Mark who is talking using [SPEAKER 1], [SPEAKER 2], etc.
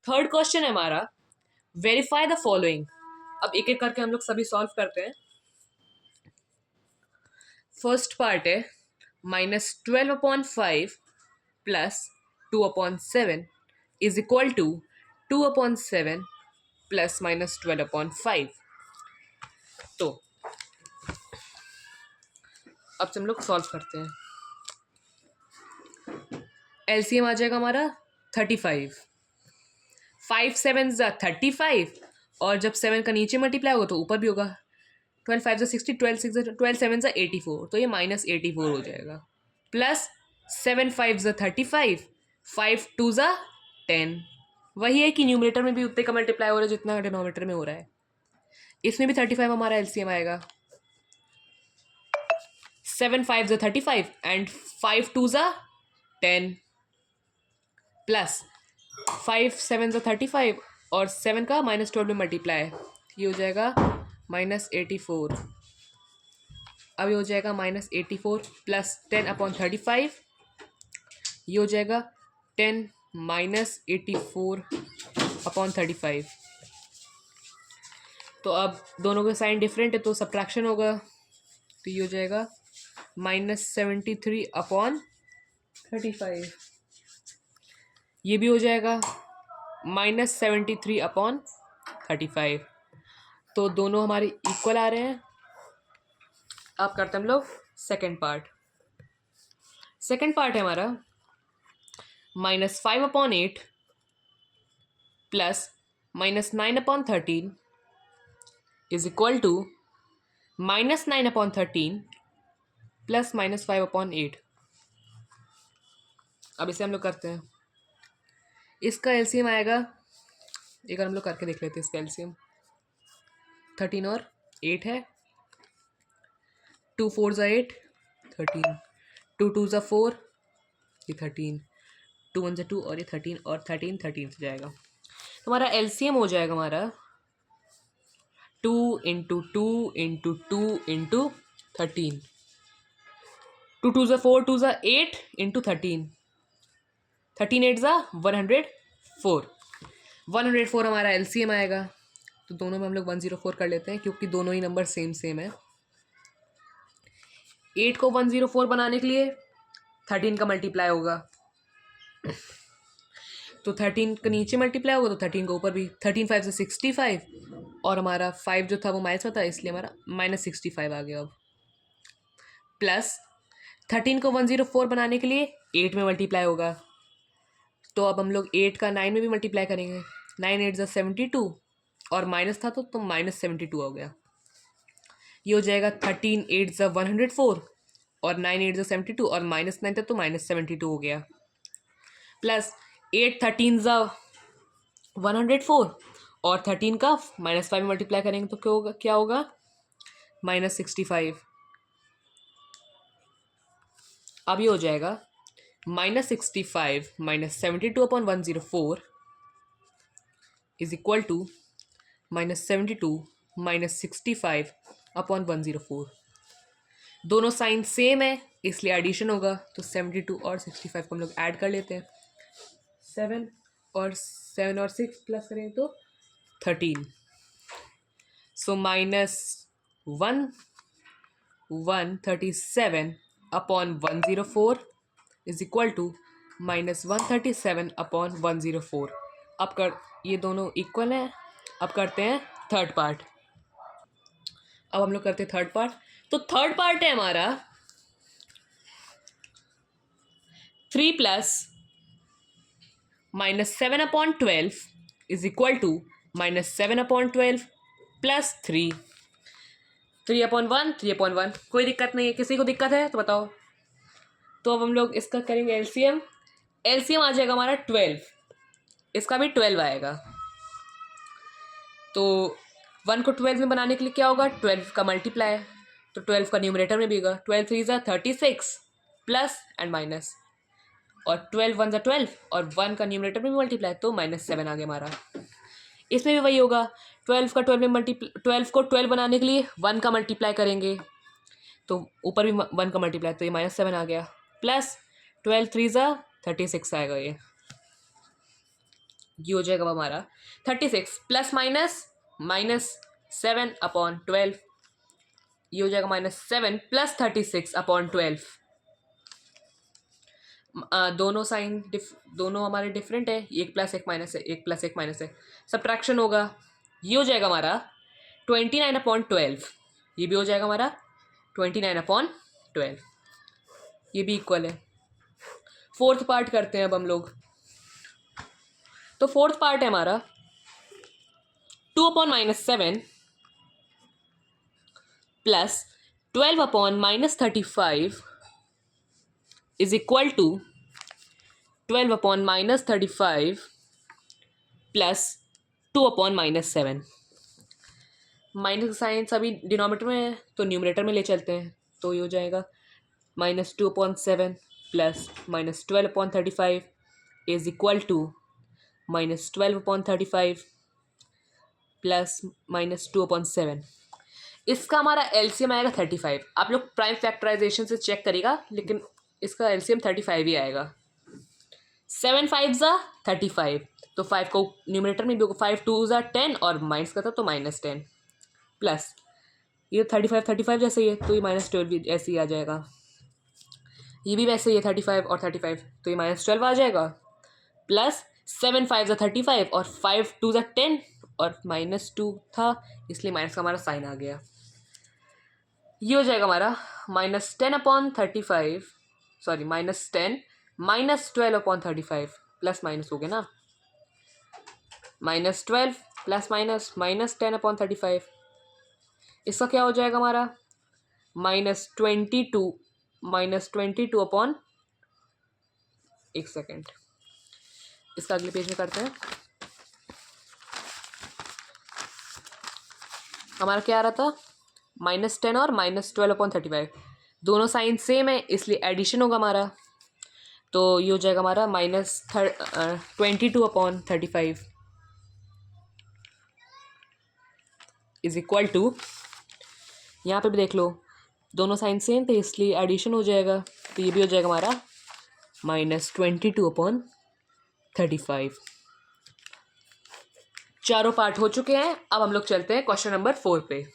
[SPEAKER 1] Third question है हमारा, verify the following. अब एक एक करके हम लोग सभी सॉल्व करते हैं। फर्स्ट पार्ट है -12/5 plus 2/7 is equal to 2/7 plus -12/5। तो अब हम लोग सॉल्व करते हैं। एलसीएम आ जाएगा हमारा 35। 5 7 35, और जब 7 का नीचे मल्टीप्लाई होगा तो ऊपर भी होगा। 12 5 60, 12 7 84, तो ये -84 हो जाएगा। प्लस 7 5 35, 5 2 10। वही है कि न्यूमरेटर में भी उतने का मल्टीप्लाई हो रहा है जितना डिनोमिनेटर में हो रहा है। इसमें भी 35 हमारा एलसीएम आएगा। 7 5 35 एंड 5 2 10 प्लस 5 7 35 और 7 का -12 में मल्टीप्लाई, ये हो जाएगा -84। अब ये हो जाएगा -84 प्लस 10/35, ये हो जाएगा 10 -84/35। तो अब दोनों के साइन डिफरेंट है तो सब्ट्रैक्शन होगा, तो ये हो जाएगा -73/35। ये भी हो जाएगा -73/35। तो दोनों हमारे इक्वल आ रहे हैं। अब करते हैं हम लोग सेकेंड पार्ट। सेकेंड पार्ट है हमारा -5/8 plus -9/13 is equal to -9/13 plus -5/8। अब इसे हम लोग करते हैं। इसका एलसीएम आएगा, एक बार हम लोग करके देख लेते हैं। इसका एलसीएम 13 और 8 है। 2 4 8 13, 2 2 4 ये 13, 2 1 2 और ये 13 और 13 से जाएगा। तो हमारा एलसीएम हो जाएगा हमारा 2 × 2 × 2 × 13। 2 2 4, 2 8 × 13, 13 8 104। 104 हमारा एलसीएम आएगा। तो दोनों में हम लोग 104 कर लेते हैं क्योंकि दोनों ही नंबर सेम सेम है। 8 को 104 बनाने के लिए 13 का मल्टीप्लाई होगा, तो 13 का नीचे मल्टीप्लाई होगा तो 13 का ऊपर भी। 13 5 65, और हमारा 5 जो था वो माइनस में था इसलिए हमारा -65 आ गया। अब प्लस 13 को 104 बनाने के लिए 8 में मल्टीप्लाई होगा, तो अब हम लोग 8 का 9 में भी मल्टीप्लाई करेंगे। 9 8 72, और माइनस था तो -72 हो गया। ये हो जाएगा 13 8 104 और 9 8 72, और -9 था तो -72 हो गया। प्लस 8 13 104, और 13 का -5 में मल्टीप्लाई करेंगे तो क्या होगा -65। अब ये हो जाएगा -65 -72/104 इज इक्वल टू -72 -65/104। दोनों साइन सेम है इसलिए एडिशन होगा, तो 72 और 65 को हम लोग ऐड कर लेते हैं। 7 और 6 प्लस करें तो 13। सो -137/104 इज इक्वल टू -137/104। अब कर ये दोनों इक्वल हैं। अब करते हैं थर्ड पार्ट। अब हम लोग करते हैं थर्ड पार्ट। तो थर्ड पार्ट है हमारा 3 plus -7/12 is equal to -7/12 plus 3। 3/1 3/1। कोई दिक्कत नहीं है, किसी को दिक्कत है तो बताओ। तो अब हम लोग इसका करेंगे एलसीएम। एलसीएम आ जाएगा हमारा 12, इसका भी 12 आएगा। तो 1 को 12 में बनाने के लिए क्या होगा, 12 का मल्टीप्लाई, तो 12 का न्यूमरेटर में भी होगा। 12 3 36 प्लस एंड माइनस, और 12 1 12, और 1 का न्यूमरेटर में भी मल्टीप्लाई, तो -7 आ गया हमारा। इसमें भी वही होगा। 12 को 12 बनाने के लिए 1 का मल्टीप्लाई करेंगे, तो ऊपर भी 1 का मल्टीप्लाई, तो ये -7 आ गया। प्लस 12 3 36 आएगा ये। ये हो जाएगा हमारा 36 प्लस -7/12। ये हो जाएगा -7 + 36/12। दोनों हमारे डिफरेंट है, एक प्लस एक माइनस है, एक प्लस एक माइनस है, सब्ट्रैक्शन होगा। ये हो जाएगा हमारा 29/12। ये भी हो जाएगा हमारा 29/12। ये भी इक्वल है। फोर्थ पार्ट करते हैं अब हम लोग। तो फोर्थ पार्ट है हमारा 2/-7 plus 12/-35 is equal to 12/-35 plus 2/-7। Minus का साइन सभी डिनोमिनेटर में है तो न्यूमरेटर में ले चलते हैं। तो ये हो जाएगा -2/7 plus -12/35 is equal to -12/35 plus -2/7। इसका हमारा एलसीएम आएगा 35। आप लोग प्राइम फैक्टराइजेशन से चेक करेगा, लेकिन इसका एलसीएम 35 ही आएगा। 7 5 ज़ा 35, तो 5 को न्यूमरेटर में भी होगा, 5 2 ज़ा 10 और माइनस का था तो -10 प्लस ये 35 जैसे ही है तो ये -12 भी ऐसे ही आ जाएगा। ये भी वैसे ही है 35 और 35 तो ये -12 आ जाएगा प्लस 7 5 ज़ा 35 और 5 2 ज़ा 10 और -2 था इसलिए माइनस का हमारा साइन आ गया। ये हो जाएगा हमारा -10/35 सॉरी -10 -12/35 प्लस माइनस हो गया ना, -12 प्लस माइनस -10/35। इसका क्या हो जाएगा हमारा -22 अपॉन, एक सेकेंड इसका अगले पेज में करते हैं। हमारा क्या आ रहा था -10 और -12/35, दोनों साइन सेम है इसलिए एडिशन होगा हमारा। तो ये हो जाएगा हमारा -22/35 इज इक्वल टू, यहाँ पे भी देख लो दोनों साइन सेम थे इसलिए एडिशन हो जाएगा। तो ये भी हो जाएगा हमारा -22/35। चारों पार्ट हो चुके हैं। अब हम लोग चलते हैं क्वेश्चन नंबर 4 पे।